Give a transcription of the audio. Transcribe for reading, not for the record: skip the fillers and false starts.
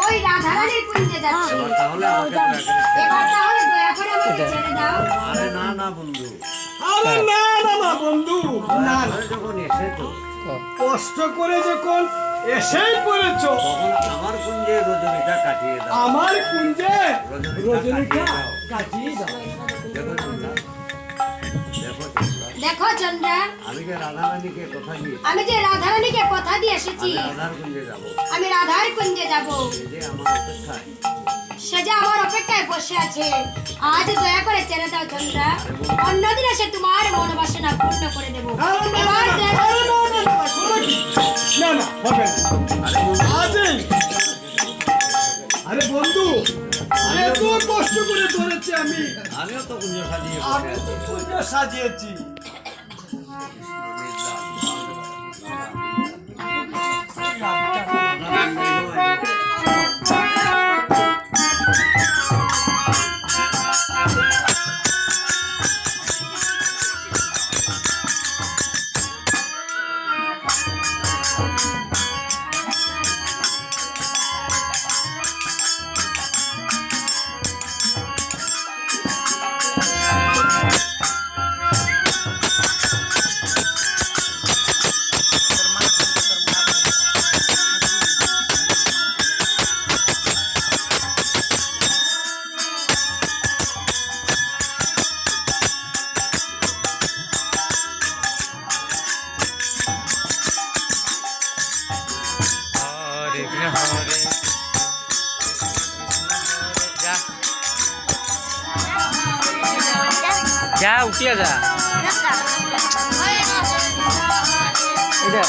ওই রাধারানীর কুঞ্জে যাচ্ছি। এবার তাহলে দয়া করে আমাকে ছেড়ে দাও। আরে না না বন্ধু, আরে না না না বন্ধু, না না। যখন এসেছো কষ্ট করে যখন এসেই পড়েছো, তখন আমার কুঞ্জে রজনীটা কাটিয়ে দাও। আমার কুঞ্জে রজনীটা কাটিয়ে দাও। কাটিয়ে দাও। দেখো চন্দ্রা, দেখো চন্দ্রা, দেখো চন্দ্রা, আমি যে রাধারানীকে কথা দিয়েছি, আমি যে রাধারানীকে কথা দিয়ে এসেছি আমি রাধার কুঞ্জে যাব। আমি রাধার কুঞ্জে যাব। এই যে আমার অপেক্ষায় সে যে আমার অপেক্ষায় বসে আছে, আজ দয়া করে ছেড়ে দাও চন্দ্রা। অন্যদিন এসে তোমার মনোবাসনা পূর্ণ করে দেবো। আরে না, এবার না, দয়া- আরে না, না, না, কোনো কি? না, না, হবে না। আরে বন্ধু, আজই। আরে বন্ধু, এত কষ্ট করে ধরেছি আমি, আমিও তো কুঞ্জ সাজিয়ে আমি তো কুঞ্জ সাজিয়েছি। হরে কৃষ্ণ হরে যা যা উঠিয়া যা এটা